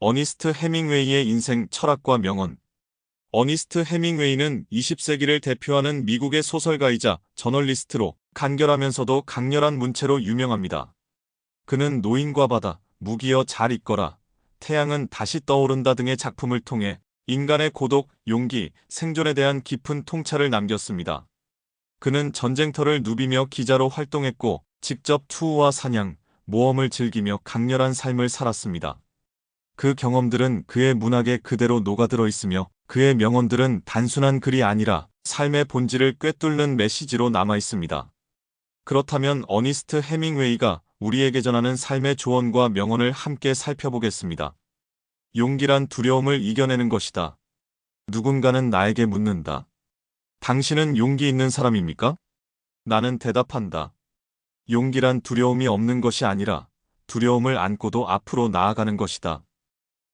어니스트 해밍웨이의 인생 철학과 명언. 어니스트 해밍웨이는 20세기를 대표하는 미국의 소설가이자 저널리스트로 간결하면서도 강렬한 문체로 유명합니다. 그는 노인과 바다, 무기여 잘 있거라, 태양은 다시 떠오른다 등의 작품을 통해 인간의 고독, 용기, 생존에 대한 깊은 통찰을 남겼습니다. 그는 전쟁터를 누비며 기자로 활동했고 직접 투우와 사냥, 모험을 즐기며 강렬한 삶을 살았습니다. 그 경험들은 그의 문학에 그대로 녹아들어 있으며 그의 명언들은 단순한 글이 아니라 삶의 본질을 꿰뚫는 메시지로 남아 있습니다. 그렇다면 어니스트 해밍웨이가 우리에게 전하는 삶의 조언과 명언을 함께 살펴보겠습니다. 용기란 두려움을 이겨내는 것이다. 누군가는 나에게 묻는다. 당신은 용기 있는 사람입니까? 나는 대답한다. 용기란 두려움이 없는 것이 아니라 두려움을 안고도 앞으로 나아가는 것이다.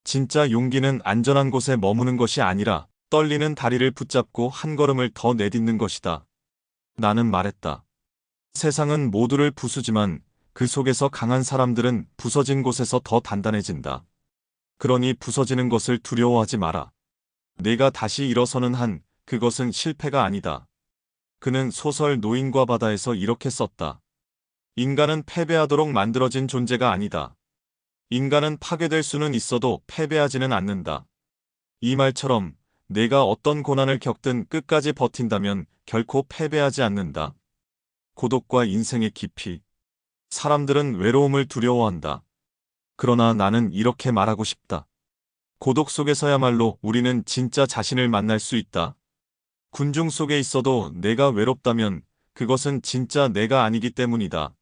진짜 용기는 안전한 곳에 머무는 것이 아니라 떨리는 다리를 붙잡고 한 걸음을 더 내딛는 것이다. 나는 말했다. 세상은 모두를 부수지만 그 속에서 강한 사람들은 부서진 곳에서 더 단단해진다. 그러니 부서지는 것을 두려워하지 마라. 내가 다시 일어서는 한 그것은 실패가 아니다. 그는 소설 노인과 바다에서 이렇게 썼다. 인간은 패배하도록 만들어진 존재가 아니다. 인간은 파괴될 수는 있어도 패배하지는 않는다. 이 말처럼 내가 어떤 고난을 겪든 끝까지 버틴다면 결코 패배하지 않는다. 고독과 인생의 깊이. 사람들은 외로움을 두려워한다. 그러나 나는 이렇게 말하고 싶다. 고독 속에서야말로 우리는 진짜 자신을 만날 수 있다. 군중 속에 있어도 내가 외롭다면 그것은 진짜 내가 아니기 때문이다.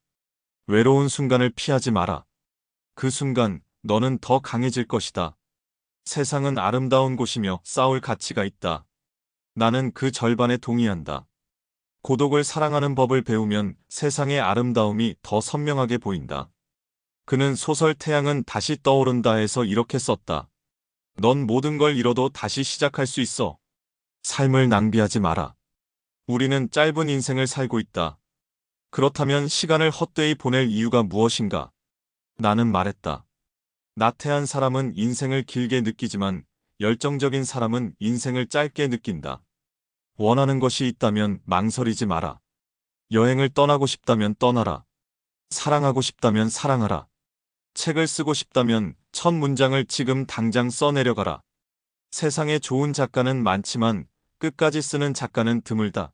외로운 순간을 피하지 마라. 그 순간 너는 더 강해질 것이다. 세상은 아름다운 곳이며 싸울 가치가 있다. 나는 그 절반에 동의한다. 고독을 사랑하는 법을 배우면 세상의 아름다움이 더 선명하게 보인다. 그는 소설 태양은 다시 떠오른다에서 이렇게 썼다. 넌 모든 걸 잃어도 다시 시작할 수 있어. 삶을 낭비하지 마라. 우리는 짧은 인생을 살고 있다. 그렇다면 시간을 헛되이 보낼 이유가 무엇인가? 나는 말했다. 나태한 사람은 인생을 길게 느끼지만 열정적인 사람은 인생을 짧게 느낀다. 원하는 것이 있다면 망설이지 마라. 여행을 떠나고 싶다면 떠나라. 사랑하고 싶다면 사랑하라. 책을 쓰고 싶다면 첫 문장을 지금 당장 써내려가라. 세상에 좋은 작가는 많지만 끝까지 쓰는 작가는 드물다.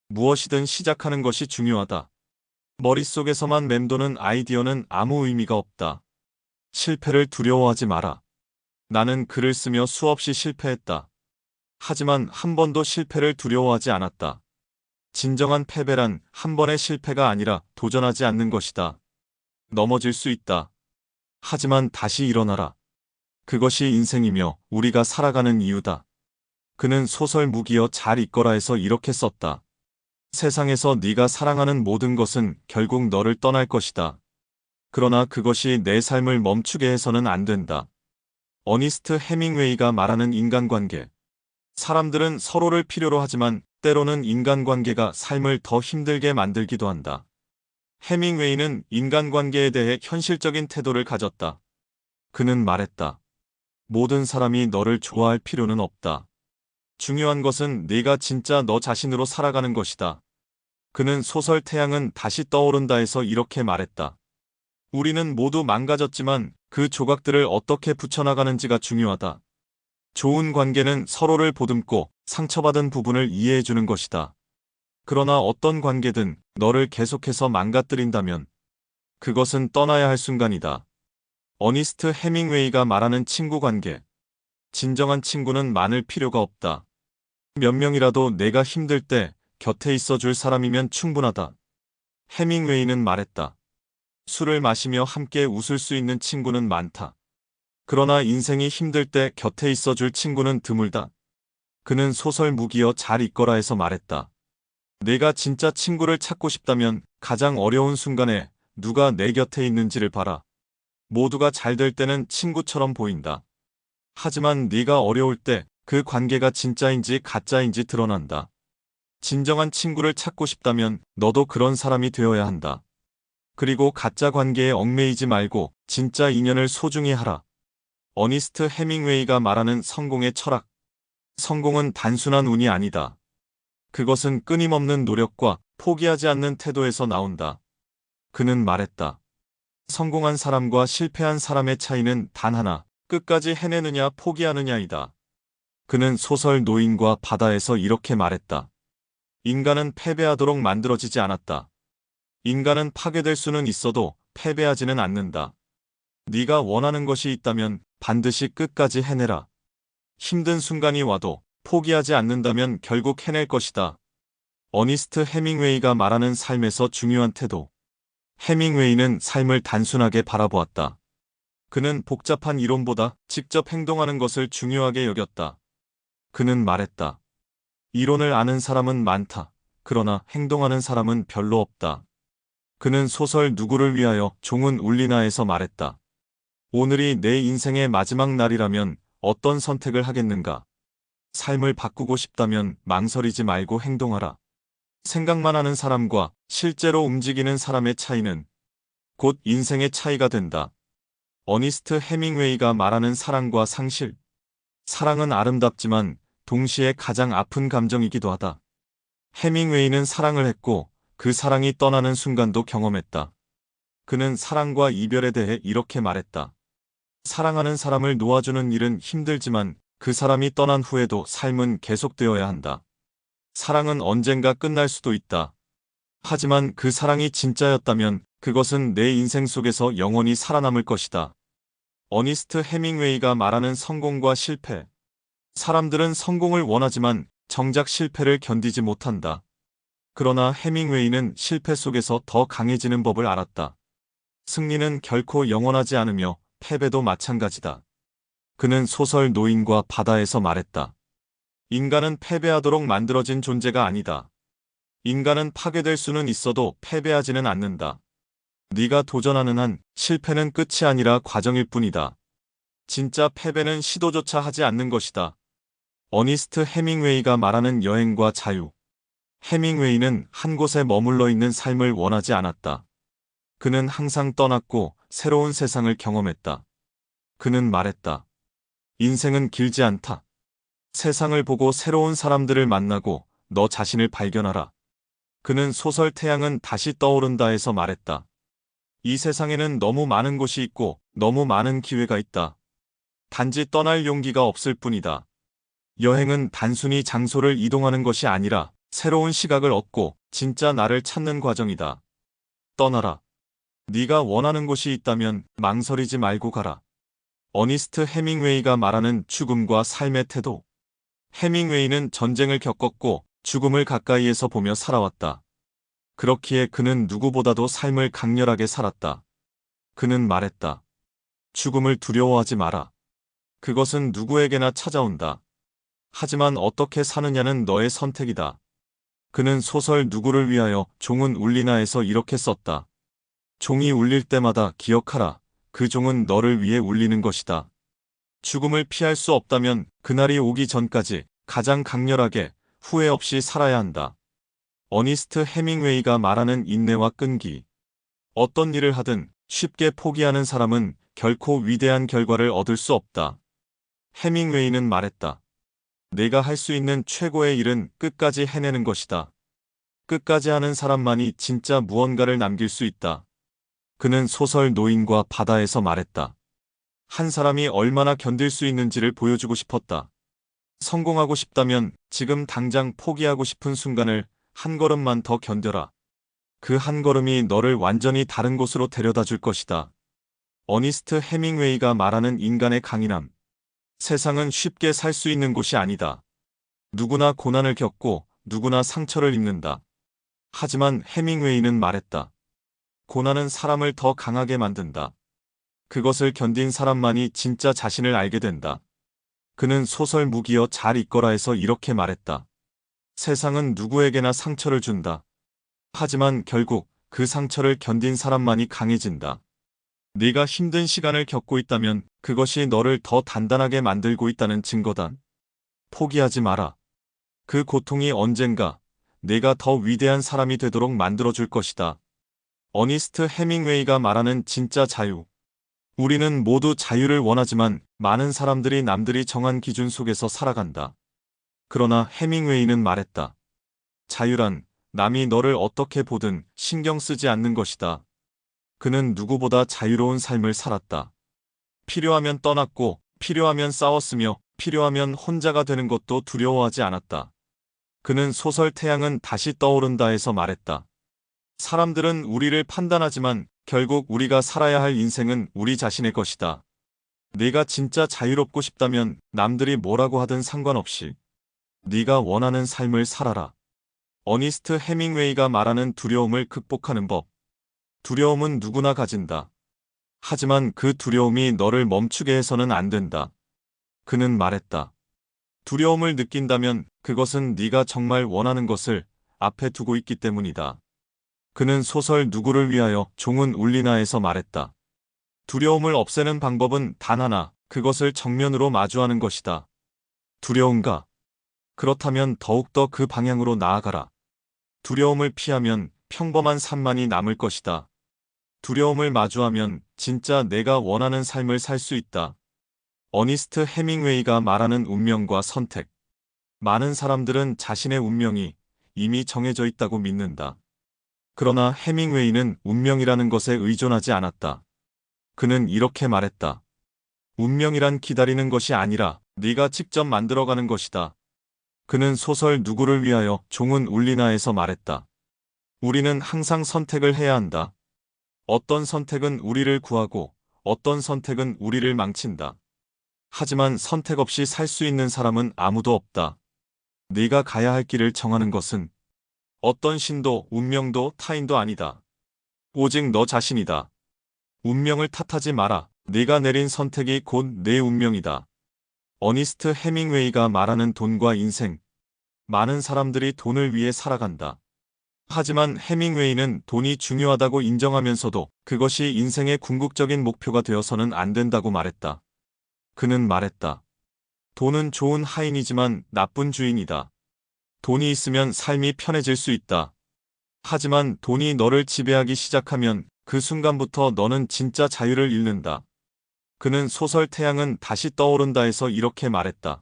무엇이든 시작하는 것이 중요하다. 머릿속에서만 맴도는 아이디어는 아무 의미가 없다. 실패를 두려워하지 마라. 나는 글을 쓰며 수없이 실패했다. 하지만 한 번도 실패를 두려워하지 않았다. 진정한 패배란 한 번의 실패가 아니라 도전하지 않는 것이다. 넘어질 수 있다. 하지만 다시 일어나라. 그것이 인생이며 우리가 살아가는 이유다. 그는 소설 무기여 잘 있거라에서 이렇게 썼다. 세상에서 네가 사랑하는 모든 것은 결국 너를 떠날 것이다. 그러나 그것이 내 삶을 멈추게 해서는 안 된다. 어니스트 해밍웨이가 말하는 인간관계. 사람들은 서로를 필요로 하지만 때로는 인간관계가 삶을 더 힘들게 만들기도 한다. 해밍웨이는 인간관계에 대해 현실적인 태도를 가졌다. 그는 말했다. 모든 사람이 너를 좋아할 필요는 없다. 중요한 것은 네가 진짜 너 자신으로 살아가는 것이다. 그는 소설 태양은 다시 떠오른다에서 이렇게 말했다. 우리는 모두 망가졌지만 그 조각들을 어떻게 붙여나가는지가 중요하다. 좋은 관계는 서로를 보듬고 상처받은 부분을 이해해주는 것이다. 그러나 어떤 관계든 너를 계속해서 망가뜨린다면 그것은 떠나야 할 순간이다. 어니스트 해밍웨이가 말하는 친구 관계. 진정한 친구는 많을 필요가 없다. 몇 명이라도 내가 힘들 때 곁에 있어 줄 사람이면 충분하다. 해밍웨이는 말했다. 술을 마시며 함께 웃을 수 있는 친구는 많다. 그러나 인생이 힘들 때 곁에 있어 줄 친구는 드물다. 그는 소설 무기여 잘 있거라에서 말했다. 내가 진짜 친구를 찾고 싶다면 가장 어려운 순간에 누가 내 곁에 있는지를 봐라. 모두가 잘 될 때는 친구처럼 보인다. 하지만 네가 어려울 때 그 관계가 진짜인지 가짜인지 드러난다. 진정한 친구를 찾고 싶다면 너도 그런 사람이 되어야 한다. 그리고 가짜 관계에 얽매이지 말고 진짜 인연을 소중히 하라. 어니스트 해밍웨이가 말하는 성공의 철학. 성공은 단순한 운이 아니다. 그것은 끊임없는 노력과 포기하지 않는 태도에서 나온다. 그는 말했다. 성공한 사람과 실패한 사람의 차이는 단 하나, 끝까지 해내느냐 포기하느냐이다. 그는 소설 노인과 바다에서 이렇게 말했다. 인간은 패배하도록 만들어지지 않았다. 인간은 파괴될 수는 있어도 패배하지는 않는다. 네가 원하는 것이 있다면 반드시 끝까지 해내라. 힘든 순간이 와도 포기하지 않는다면 결국 해낼 것이다. 어니스트 해밍웨이가 말하는 삶에서 중요한 태도. 해밍웨이는 삶을 단순하게 바라보았다. 그는 복잡한 이론보다 직접 행동하는 것을 중요하게 여겼다. 그는 말했다. 이론을 아는 사람은 많다. 그러나 행동하는 사람은 별로 없다. 그는 소설 누구를 위하여 종은 울리나에서 말했다. 오늘이 내 인생의 마지막 날이라면 어떤 선택을 하겠는가? 삶을 바꾸고 싶다면 망설이지 말고 행동하라. 생각만 하는 사람과 실제로 움직이는 사람의 차이는 곧 인생의 차이가 된다. 어니스트 해밍웨이가 말하는 사랑과 상실. 사랑은 아름답지만 동시에 가장 아픈 감정이기도 하다. 해밍웨이는 사랑을 했고 그 사랑이 떠나는 순간도 경험했다. 그는 사랑과 이별에 대해 이렇게 말했다. 사랑하는 사람을 놓아주는 일은 힘들지만 그 사람이 떠난 후에도 삶은 계속되어야 한다. 사랑은 언젠가 끝날 수도 있다. 하지만 그 사랑이 진짜였다면 그것은 내 인생 속에서 영원히 살아남을 것이다. 어니스트 해밍웨이가 말하는 성공과 실패. 사람들은 성공을 원하지만 정작 실패를 견디지 못한다. 그러나 해밍웨이는 실패 속에서 더 강해지는 법을 알았다. 승리는 결코 영원하지 않으며 패배도 마찬가지다. 그는 소설 노인과 바다에서 말했다. 인간은 패배하도록 만들어진 존재가 아니다. 인간은 파괴될 수는 있어도 패배하지는 않는다. 네가 도전하는 한 실패는 끝이 아니라 과정일 뿐이다. 진짜 패배는 시도조차 하지 않는 것이다. 어니스트 해밍웨이가 말하는 여행과 자유. 해밍웨이는 한 곳에 머물러 있는 삶을 원하지 않았다. 그는 항상 떠났고 새로운 세상을 경험했다. 그는 말했다. 인생은 길지 않다. 세상을 보고 새로운 사람들을 만나고 너 자신을 발견하라. 그는 소설 태양은 다시 떠오른다에서 말했다. 이 세상에는 너무 많은 곳이 있고 너무 많은 기회가 있다. 단지 떠날 용기가 없을 뿐이다. 여행은 단순히 장소를 이동하는 것이 아니라 새로운 시각을 얻고 진짜 나를 찾는 과정이다. 떠나라. 네가 원하는 곳이 있다면 망설이지 말고 가라. 어니스트 해밍웨이가 말하는 죽음과 삶의 태도. 해밍웨이는 전쟁을 겪었고 죽음을 가까이에서 보며 살아왔다. 그렇기에 그는 누구보다도 삶을 강렬하게 살았다. 그는 말했다. 죽음을 두려워하지 마라. 그것은 누구에게나 찾아온다. 하지만 어떻게 사느냐는 너의 선택이다. 그는 소설 누구를 위하여 종은 울리나에서 이렇게 썼다. 종이 울릴 때마다 기억하라. 그 종은 너를 위해 울리는 것이다. 죽음을 피할 수 없다면 그날이 오기 전까지 가장 강렬하게 후회 없이 살아야 한다. 어니스트 해밍웨이가 말하는 인내와 끈기. 어떤 일을 하든 쉽게 포기하는 사람은 결코 위대한 결과를 얻을 수 없다. 해밍웨이는 말했다. 내가 할 수 있는 최고의 일은 끝까지 해내는 것이다. 끝까지 하는 사람만이 진짜 무언가를 남길 수 있다. 그는 소설 노인과 바다에서 말했다. 한 사람이 얼마나 견딜 수 있는지를 보여주고 싶었다. 성공하고 싶다면 지금 당장 포기하고 싶은 순간을 한 걸음만 더 견뎌라. 그 한 걸음이 너를 완전히 다른 곳으로 데려다 줄 것이다. 어니스트 해밍웨이가 말하는 인간의 강인함. 세상은 쉽게 살 수 있는 곳이 아니다. 누구나 고난을 겪고 누구나 상처를 입는다. 하지만 해밍웨이는 말했다. 고난은 사람을 더 강하게 만든다. 그것을 견딘 사람만이 진짜 자신을 알게 된다. 그는 소설 무기여 잘 있거라에서 이렇게 말했다. 세상은 누구에게나 상처를 준다. 하지만 결국 그 상처를 견딘 사람만이 강해진다. 네가 힘든 시간을 겪고 있다면 그것이 너를 더 단단하게 만들고 있다는 증거다. 포기하지 마라. 그 고통이 언젠가 내가 더 위대한 사람이 되도록 만들어줄 것이다. 어니스트 해밍웨이가 말하는 진짜 자유. 우리는 모두 자유를 원하지만 많은 사람들이 남들이 정한 기준 속에서 살아간다. 그러나 해밍웨이는 말했다. 자유란 남이 너를 어떻게 보든 신경 쓰지 않는 것이다. 그는 누구보다 자유로운 삶을 살았다. 필요하면 떠났고, 필요하면 싸웠으며, 필요하면 혼자가 되는 것도 두려워하지 않았다. 그는 소설 태양은 다시 떠오른다에서 말했다. 사람들은 우리를 판단하지만 결국 우리가 살아야 할 인생은 우리 자신의 것이다. 네가 진짜 자유롭고 싶다면 남들이 뭐라고 하든 상관없이 네가 원하는 삶을 살아라. 어니스트 해밍웨이가 말하는 두려움을 극복하는 법. 두려움은 누구나 가진다. 하지만 그 두려움이 너를 멈추게 해서는 안 된다. 그는 말했다. 두려움을 느낀다면 그것은 네가 정말 원하는 것을 앞에 두고 있기 때문이다. 그는 소설 누구를 위하여 종은 울리나에서 말했다. 두려움을 없애는 방법은 단 하나, 그것을 정면으로 마주하는 것이다. 두려운가? 그렇다면 더욱더 그 방향으로 나아가라. 두려움을 피하면 평범한 삶만이 남을 것이다. 두려움을 마주하면 진짜 내가 원하는 삶을 살 수 있다. 어니스트 해밍웨이가 말하는 운명과 선택. 많은 사람들은 자신의 운명이 이미 정해져 있다고 믿는다. 그러나 해밍웨이는 운명이라는 것에 의존하지 않았다. 그는 이렇게 말했다. 운명이란 기다리는 것이 아니라 네가 직접 만들어가는 것이다. 그는 소설 누구를 위하여 종은 울리나에서 말했다. 우리는 항상 선택을 해야 한다. 어떤 선택은 우리를 구하고 어떤 선택은 우리를 망친다. 하지만 선택 없이 살 수 있는 사람은 아무도 없다. 네가 가야 할 길을 정하는 것은 어떤 신도, 운명도, 타인도 아니다. 오직 너 자신이다. 운명을 탓하지 마라. 네가 내린 선택이 곧 내 운명이다. 어니스트 해밍웨이가 말하는 돈과 인생. 많은 사람들이 돈을 위해 살아간다. 하지만 해밍웨이는 돈이 중요하다고 인정하면서도 그것이 인생의 궁극적인 목표가 되어서는 안 된다고 말했다. 그는 말했다. 돈은 좋은 하인이지만 나쁜 주인이다. 돈이 있으면 삶이 편해질 수 있다. 하지만 돈이 너를 지배하기 시작하면 그 순간부터 너는 진짜 자유를 잃는다. 그는 소설 태양은 다시 떠오른다에서 이렇게 말했다.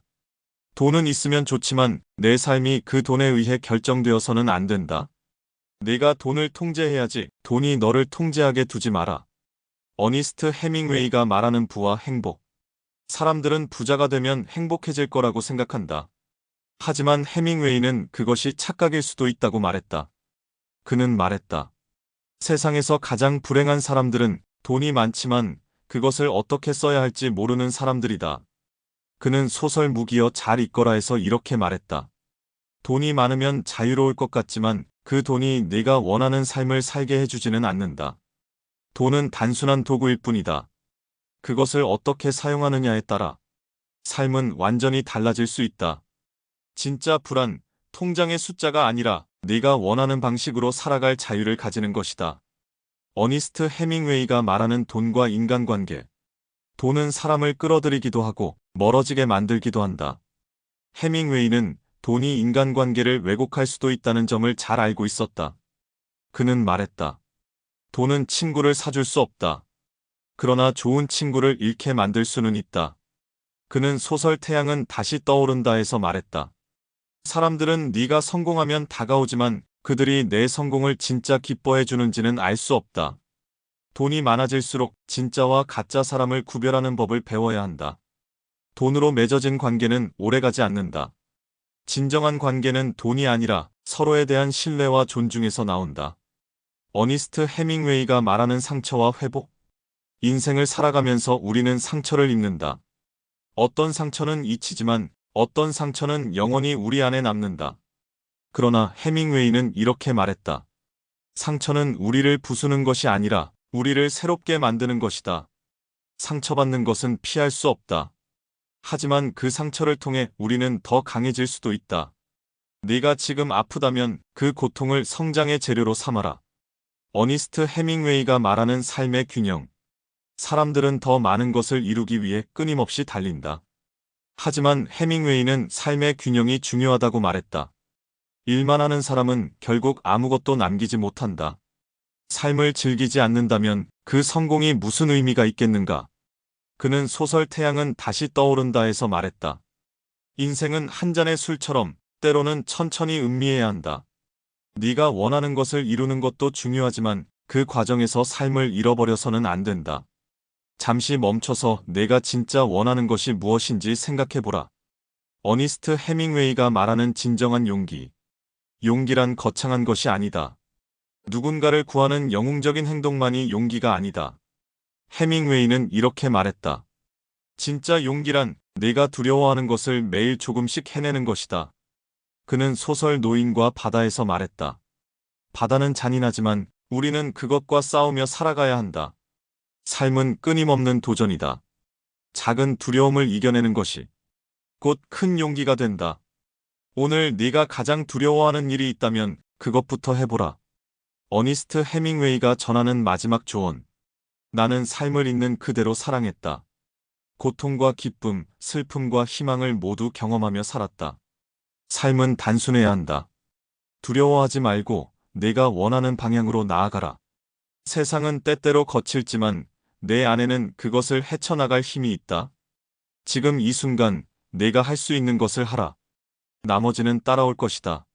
돈은 있으면 좋지만 내 삶이 그 돈에 의해 결정되어서는 안 된다. 네가 돈을 통제해야지 돈이 너를 통제하게 두지 마라. 어니스트 해밍웨이가 말하는 부와 행복. 사람들은 부자가 되면 행복해질 거라고 생각한다. 하지만 해밍웨이는 그것이 착각일 수도 있다고 말했다. 그는 말했다. 세상에서 가장 불행한 사람들은 돈이 많지만 그것을 어떻게 써야 할지 모르는 사람들이다. 그는 소설 무기여 잘 있거라에서 이렇게 말했다. 돈이 많으면 자유로울 것 같지만 그 돈이 네가 원하는 삶을 살게 해주지는 않는다. 돈은 단순한 도구일 뿐이다. 그것을 어떻게 사용하느냐에 따라 삶은 완전히 달라질 수 있다. 진짜 불안, 통장의 숫자가 아니라 네가 원하는 방식으로 살아갈 자유를 가지는 것이다. 어니스트 해밍웨이가 말하는 돈과 인간관계. 돈은 사람을 끌어들이기도 하고 멀어지게 만들기도 한다. 해밍웨이는 돈이 인간관계를 왜곡할 수도 있다는 점을 잘 알고 있었다. 그는 말했다. 돈은 친구를 사줄 수 없다. 그러나 좋은 친구를 잃게 만들 수는 있다. 그는 소설 태양은 다시 떠오른다에서 말했다. 사람들은 네가 성공하면 다가오지만 그들이 내 성공을 진짜 기뻐해 주는지는 알 수 없다. 돈이 많아질수록 진짜와 가짜 사람을 구별하는 법을 배워야 한다. 돈으로 맺어진 관계는 오래가지 않는다. 진정한 관계는 돈이 아니라 서로에 대한 신뢰와 존중에서 나온다. 어니스트 해밍웨이가 말하는 상처와 회복. 인생을 살아가면서 우리는 상처를 입는다. 어떤 상처는 잊히지만 어떤 상처는 영원히 우리 안에 남는다. 그러나 해밍웨이는 이렇게 말했다. 상처는 우리를 부수는 것이 아니라 우리를 새롭게 만드는 것이다. 상처받는 것은 피할 수 없다. 하지만 그 상처를 통해 우리는 더 강해질 수도 있다. 네가 지금 아프다면 그 고통을 성장의 재료로 삼아라. 어니스트 해밍웨이가 말하는 삶의 균형. 사람들은 더 많은 것을 이루기 위해 끊임없이 달린다. 하지만 해밍웨이는 삶의 균형이 중요하다고 말했다. 일만 하는 사람은 결국 아무것도 남기지 못한다. 삶을 즐기지 않는다면 그 성공이 무슨 의미가 있겠는가? 그는 소설 태양은 다시 떠오른다에서 말했다. 인생은 한 잔의 술처럼 때로는 천천히 음미해야 한다. 네가 원하는 것을 이루는 것도 중요하지만 그 과정에서 삶을 잃어버려서는 안 된다. 잠시 멈춰서 내가 진짜 원하는 것이 무엇인지 생각해보라. 어니스트 해밍웨이가 말하는 진정한 용기. 용기란 거창한 것이 아니다. 누군가를 구하는 영웅적인 행동만이 용기가 아니다. 해밍웨이는 이렇게 말했다. 진짜 용기란 내가 두려워하는 것을 매일 조금씩 해내는 것이다. 그는 소설 노인과 바다에서 말했다. 바다는 잔인하지만 우리는 그것과 싸우며 살아가야 한다. 삶은 끊임없는 도전이다. 작은 두려움을 이겨내는 것이 곧 큰 용기가 된다. 오늘 네가 가장 두려워하는 일이 있다면 그것부터 해보라. 어니스트 해밍웨이가 전하는 마지막 조언. 나는 삶을 있는 그대로 사랑했다. 고통과 기쁨, 슬픔과 희망을 모두 경험하며 살았다. 삶은 단순해야 한다. 두려워하지 말고 내가 원하는 방향으로 나아가라. 세상은 때때로 거칠지만 내 안에는 그것을 헤쳐나갈 힘이 있다. 지금 이 순간 내가 할 수 있는 것을 하라. 나머지는 따라올 것이다.